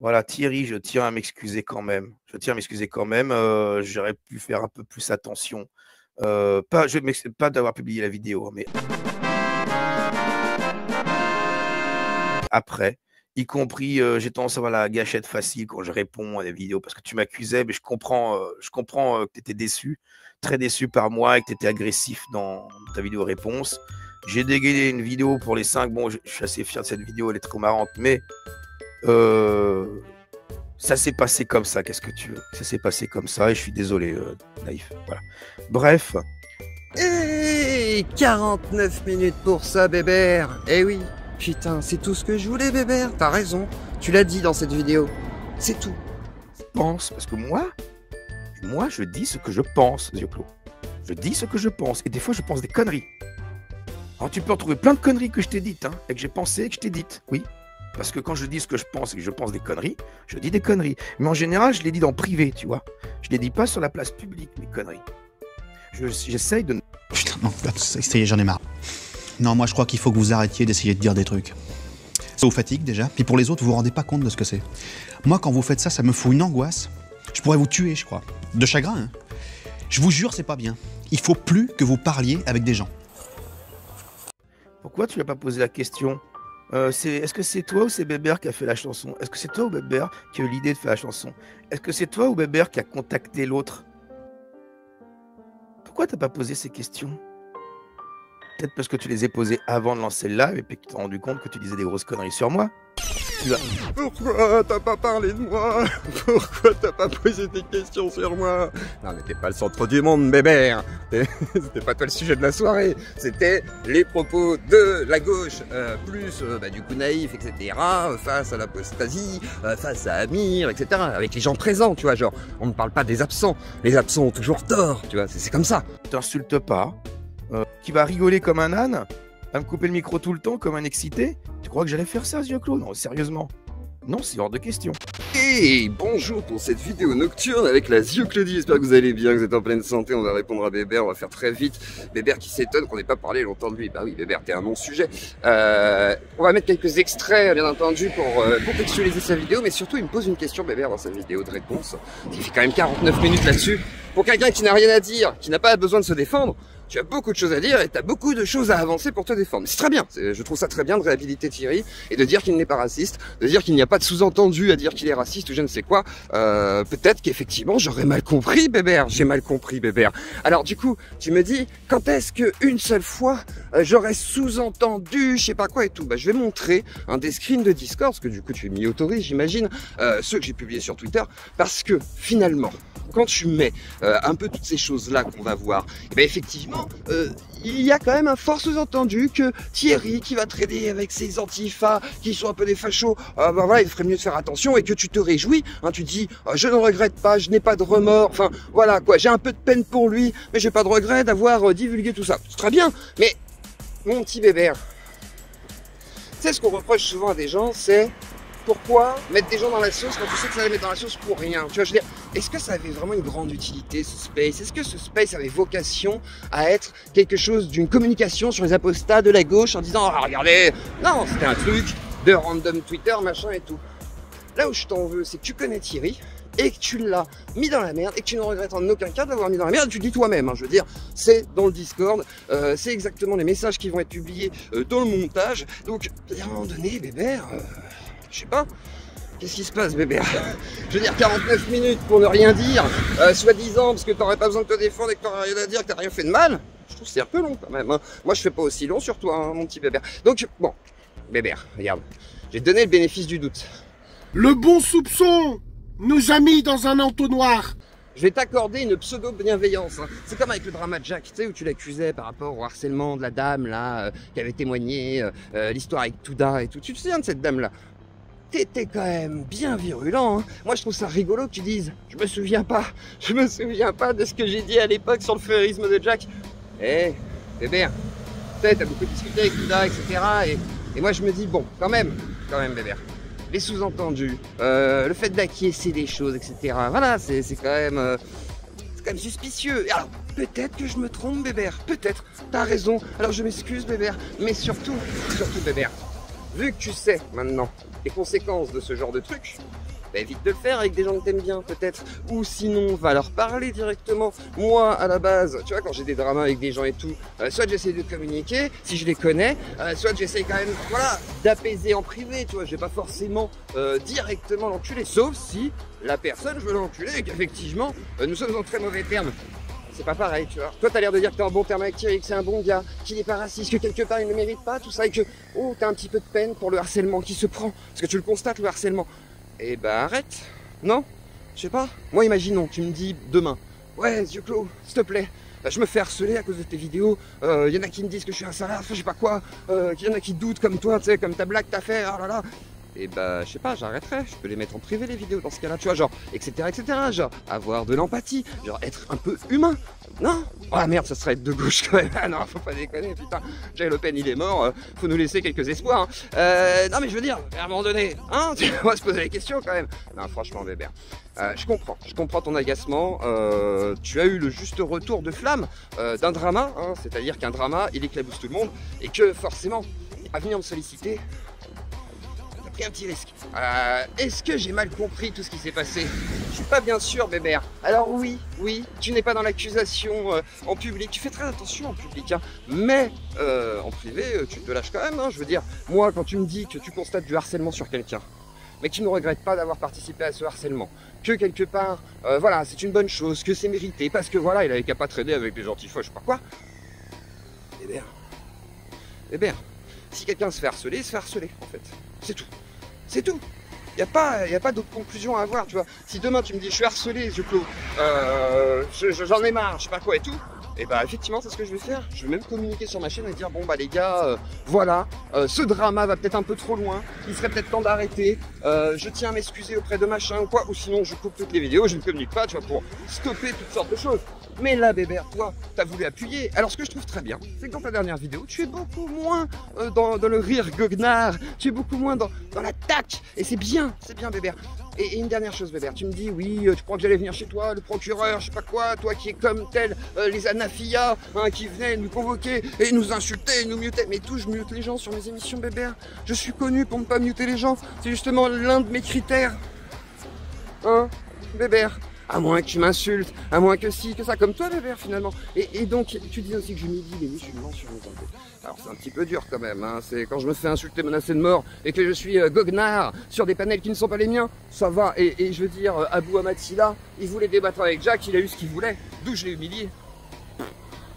Voilà, Thierry, je tiens à m'excuser quand même. Je tiens à m'excuser quand même, j'aurais pu faire un peu plus attention. Pas je m'excuse pas d'avoir publié la vidéo, mais après, y compris, j'ai tendance à avoir la gâchette facile quand je réponds à des vidéos parce que tu m'accusais, mais je comprends, que tu étais déçu, très déçu par moi et que tu étais agressif dans ta vidéo réponse. J'ai dégainé une vidéo pour les 5, bon, je suis assez fier de cette vidéo, elle est trop marrante, mais ça s'est passé comme ça, qu'est-ce que tu veux? Ça s'est passé comme ça et je suis désolé, Naïf, voilà. Bref. Et 49 minutes pour ça, Bébert. Eh oui, putain, c'est tout ce que je voulais, Bébert. T'as raison, tu l'as dit dans cette vidéo. C'est tout. Pense, parce que moi, je dis ce que je pense, Zioclo. Je dis ce que je pense, et des fois, je pense des conneries. Alors, tu peux retrouver plein de conneries que je t'ai dites, hein, et que j'ai pensé et que je t'ai dites, oui. Parce que quand je dis ce que je pense et que je pense des conneries, je dis des conneries. Mais en général, je les dis dans privé, tu vois. Je les dis pas sur la place publique, mes conneries. J'essaye de... Putain, non, ça y est, j'en ai marre. Non, moi, je crois qu'il faut que vous arrêtiez d'essayer de dire des trucs. Ça vous fatigue, déjà. Puis pour les autres, vous vous rendez pas compte de ce que c'est. Moi, quand vous faites ça, ça me fout une angoisse. Je pourrais vous tuer, je crois. De chagrin, hein. Je vous jure, c'est pas bien. Il faut plus que vous parliez avec des gens. Pourquoi tu n'as pas posé la question? Est-ce que c'est toi ou c'est Bébert qui a fait la chanson? Est-ce que c'est toi ou Bébert qui a eu l'idée de faire la chanson? Est-ce que c'est toi ou Bébert qui a contacté l'autre? Pourquoi t'as pas posé ces questions? Peut-être parce que tu les ai posées avant de lancer le live et puis que tu t'es rendu compte que tu disais des grosses conneries sur moi. Pourquoi t'as pas parlé de moi? Pourquoi t'as pas posé des questions sur moi? Non mais t'es pas le centre du monde, Bébert. C'était pas toi le sujet de la soirée. C'était les propos de la gauche, plus du coup Naïf, etc. Face à l'apostasie, face à Amir, etc. Avec les gens présents, tu vois, genre on ne parle pas des absents. Les absents ont toujours tort, tu vois, c'est comme ça. T'insultes pas. Qui va rigoler comme un âne, à me couper le micro tout le temps comme un excité. Tu crois que j'allais faire ça, Zioclo? Non, sérieusement. Non, c'est hors de question. Et bonjour pour cette vidéo nocturne avec la Zioclodie. J'espère que vous allez bien, que vous êtes en pleine santé. On va répondre à Bébert, on va faire très vite. Bébert qui s'étonne qu'on n'ait pas parlé longtemps de lui. Bah oui, Bébert, t'es un non-sujet. On va mettre quelques extraits, bien entendu, pour contextualiser sa vidéo. Mais surtout, il me pose une question, Bébert, dans sa vidéo de réponse. Il fait quand même 49 minutes là-dessus. Pour quelqu'un qui n'a rien à dire, qui n'a pas besoin de se défendre, tu as beaucoup de choses à dire et tu as beaucoup de choses à avancer pour te défendre. C'est très bien, je trouve ça très bien de réhabiliter Thierry et de dire qu'il n'est pas raciste, de dire qu'il n'y a pas de sous-entendu à dire qu'il est raciste ou je ne sais quoi. Peut-être qu'effectivement j'aurais mal compris, Bébert, j'ai mal compris, Bébert. Alors du coup, tu me dis, quand est-ce qu'une seule fois j'aurais sous-entendu, je sais pas quoi et tout? Bah je vais montrer des screens de Discord, parce que du coup tu m'y autorises, j'imagine, ceux que j'ai publiés sur Twitter, parce que finalement, quand tu mets un peu toutes ces choses-là qu'on va voir, et bien effectivement, il y a quand même un fort sous-entendu que Thierry, qui va trader avec ses antifas, qui sont un peu des fachos, bah voilà, il ferait mieux de faire attention, et que tu te réjouis, hein, tu dis, je ne regrette pas, je n'ai pas de remords, enfin voilà quoi, j'ai un peu de peine pour lui, mais j'ai pas de regret d'avoir divulgué tout ça. C'est très bien, mais mon petit Bébert, tu sais ce qu'on reproche souvent à des gens, c'est pourquoi mettre des gens dans la sauce quand tu sais que ça va les mettre dans la sauce pour rien? Tu vois, je veux dire, est-ce que ça avait vraiment une grande utilité, ce space? Est-ce que ce space avait vocation à être quelque chose d'une communication sur les apostats de la gauche en disant, ah, regardez, non, c'était un truc de random Twitter, machin et tout. Là où je t'en veux, c'est que tu connais Thierry et que tu l'as mis dans la merde et que tu ne regrettes en aucun cas de l'avoir mis dans la merde. Tu le dis toi-même, hein, je veux dire, c'est dans le Discord, c'est exactement les messages qui vont être publiés dans le montage. Donc, à un moment donné, Bébert, je sais pas, qu'est-ce qui se passe, Bébert? Je veux dire, 49 minutes pour ne rien dire, soi-disant parce que t'aurais pas besoin de te défendre et que t'aurais rien à dire, que t'as rien fait de mal. Je trouve que c'est un peu long quand même, hein. Moi je fais pas aussi long sur toi, hein, mon petit Bébert. Donc, bon, Bébert, regarde, j'ai donné le bénéfice du doute. Le bon soupçon nous a mis dans un entonnoir. Je vais t'accorder une pseudo-bienveillance. Hein. C'est comme avec le drama de Jack, tu sais, où tu l'accusais par rapport au harcèlement de la dame, là, qui avait témoigné, l'histoire avec Touda et tout. Tu te souviens de cette dame-là? T'étais quand même bien virulent, hein. Moi, je trouve ça rigolo que tu dises « Je me souviens pas de ce que j'ai dit à l'époque sur le féerisme de Jack. » Eh, Bébert, tu sais, t'as beaucoup discuté avec Touda, etc. Et moi, je me dis, bon, quand même, Bébert. Les sous-entendus, le fait d'acquiescer des choses, etc. Voilà, c'est quand même suspicieux. Alors, peut-être que je me trompe, Bébert. Peut-être. T'as raison. Alors, je m'excuse, Bébert. Mais surtout, Bébert, vu que tu sais maintenant les conséquences de ce genre de truc, bah, évite de le faire avec des gens que t'aimes bien peut-être, ou sinon va leur parler directement. Moi à la base, tu vois, quand j'ai des dramas avec des gens et tout, soit j'essaie de communiquer si je les connais, soit j'essaie quand même, voilà, d'apaiser en privé, tu vois, je vais pas forcément directement l'enculer, sauf si la personne je veux l'enculer et qu'effectivement nous sommes en très mauvais termes. C'est pas pareil, tu vois. Toi, t'as l'air de dire que t'es en bon terme avec Thierry, que c'est un bon gars, qu'il est pas raciste, que quelque part il ne mérite pas tout ça et que, oh, t'as un petit peu de peine pour le harcèlement qui se prend. Parce que tu le constates, le harcèlement. Eh ben, arrête. Non? Je sais pas. Moi, imaginons, tu me dis demain. Ouais, yeux clos, s'il te plaît. Je me fais harceler à cause de tes vidéos. Y en a qui me disent que je suis un salaf, je sais pas quoi. Y en a qui doutent comme toi, tu sais, comme ta blague t'as fait, oh là là. Et bah, je sais pas, j'arrêterai, je peux les mettre en privé les vidéos dans ce cas-là, tu vois, genre, etc., genre, avoir de l'empathie, genre, être un peu humain, non? Ah merde, ça serait être de gauche quand même, ah non, faut pas déconner, putain, Jay Le Pen il est mort, faut nous laisser quelques espoirs, hein. Non mais je veux dire, à un moment donné, hein, on va se poser la question quand même. Non, franchement, Bébert, je comprends ton agacement, tu as eu le juste retour de flamme d'un drama, hein, c'est-à-dire qu'un drama, il éclabousse tout le monde, et que forcément, à venir me solliciter, pris un petit risque. Est-ce que j'ai mal compris tout ce qui s'est passé? Je suis pas bien sûr, Bébert. Alors oui, tu n'es pas dans l'accusation en public. Tu fais très attention en public, hein. Mais en privé, tu te lâches quand même. Hein. Je veux dire, moi, quand tu me dis que tu constates du harcèlement sur quelqu'un, mais que tu ne regrettes pas d'avoir participé à ce harcèlement, que quelque part, voilà, c'est une bonne chose, que c'est mérité, parce que voilà, il avait qu'à pas traîner avec des gentils faux, je sais pas quoi. Bébert, si quelqu'un se fait harceler, il se fait harceler, en fait. C'est tout. C'est tout. Il n'y a pas d'autre conclusion à avoir, tu vois. Si demain tu me dis je suis harcelé, yeux clos, j'en ai marre, je sais pas quoi et tout, et bah effectivement c'est ce que je vais faire. Je vais même communiquer sur ma chaîne et dire bon bah les gars, voilà, ce drama va peut-être un peu trop loin, il serait peut-être temps d'arrêter, je tiens à m'excuser auprès de machin ou quoi, ou sinon je coupe toutes les vidéos, je ne communique pas, tu vois, pour stopper toutes sortes de choses. Mais là, Bébert, toi, t'as voulu appuyer. Alors, ce que je trouve très bien, c'est que dans ta dernière vidéo, tu es beaucoup moins dans le rire goguenard, tu es beaucoup moins dans l'attaque. Et c'est bien, Bébert. Et une dernière chose, Bébert, tu me dis, oui, tu crois que j'allais venir chez toi, le procureur, je sais pas quoi, toi qui es comme tel, les Anafia, hein, qui venaient nous convoquer et nous insulter, nous muter. Mais tout, je mute les gens sur mes émissions, Bébert. Je suis connu pour ne pas muter les gens. C'est justement l'un de mes critères. Hein, Bébert? À moins que tu m'insultes, à moins que si, que ça, comme toi, Bébert, finalement. Et donc, tu dis aussi que j'humilie les musulmans sur mes invités. Alors, c'est un petit peu dur, quand même, hein. C'est quand je me fais insulter, menacer de mort, et que je suis goguenard sur des panels qui ne sont pas les miens, ça va. Et je veux dire, Abou Ahmad Silla, il voulait débattre avec Jacques, il a eu ce qu'il voulait. D'où je l'ai humilié.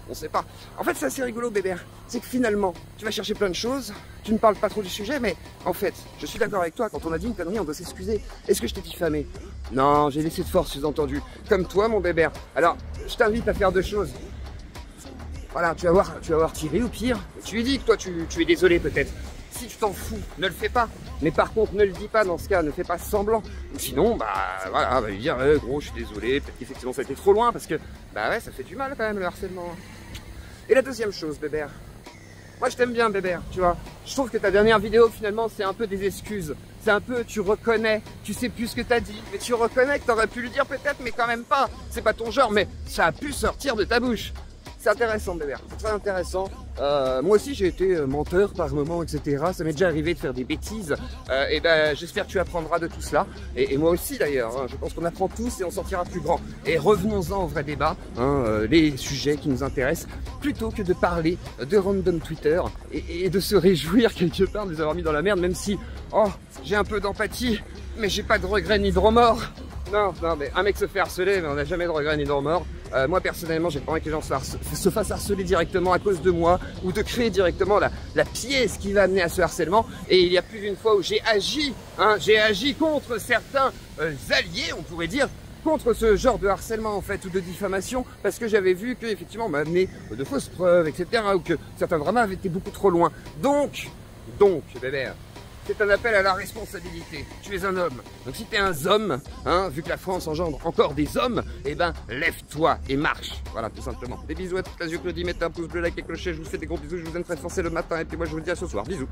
On sait pas. En fait, c'est assez rigolo, Bébert. C'est que finalement, tu vas chercher plein de choses, tu ne parles pas trop du sujet, mais en fait, je suis d'accord avec toi, quand on a dit une connerie, on doit s'excuser. Est-ce que je t'ai diffamé? Non, j'ai laissé de force, sous-entendu. Comme toi, mon Bébert. Alors, je t'invite à faire deux choses. Voilà, tu vas voir Thierry au pire. Tu lui dis que toi, tu es désolé peut-être. Si tu t'en fous, ne le fais pas. Mais par contre, ne le dis pas dans ce cas, ne fais pas semblant. Ou sinon, bah voilà, va lui dire, gros, je suis désolé, peut-être qu'effectivement ça a été trop loin, parce que, bah ouais, ça fait du mal quand même le harcèlement. Et la deuxième chose, Bébert. Moi, je t'aime bien, Bébert, tu vois. Je trouve que ta dernière vidéo, finalement, c'est un peu des excuses. C'est un peu, tu reconnais, tu sais plus ce que t'as dit, mais tu reconnais que t'aurais pu le dire peut-être, mais quand même pas. C'est pas ton genre, mais ça a pu sortir de ta bouche. C'est intéressant, Bébert, c'est très intéressant. Moi aussi, j'ai été menteur par moments, etc. Ça m'est déjà arrivé de faire des bêtises. Et ben, j'espère que tu apprendras de tout cela. Et moi aussi, d'ailleurs. Hein, je pense qu'on apprend tous et on sortira plus grand. Et revenons-en au vrai débat, hein, les sujets qui nous intéressent, plutôt que de parler de random Twitter et de se réjouir quelque part de nous avoir mis dans la merde, même si, oh, j'ai un peu d'empathie, mais j'ai pas de regrets ni de remords. Non, mais un mec se fait harceler, mais on n'a jamais de regrets ni de remords. Moi, personnellement, j'ai pas envie que les gens se fassent harceler directement à cause de moi, ou de créer directement la pièce qui va amener à ce harcèlement. Et il y a plus d'une fois où j'ai agi contre certains alliés, on pourrait dire, contre ce genre de harcèlement en fait, ou de diffamation, parce que j'avais vu que effectivement on m'a amené de fausses preuves, etc., ou que certains dramas avaient été beaucoup trop loin. Donc, Bébert, c'est un appel à la responsabilité. Tu es un homme. Donc si tu es un homme, hein, vu que la France engendre encore des hommes, eh ben lève-toi et marche. Voilà, tout simplement. Des bisous à toute la Claudia, mettez un pouce bleu, like et clocher. Je vous fais des gros bisous, je vous aime très fort, c'est le matin. Et puis moi je vous dis à ce soir. Bisous.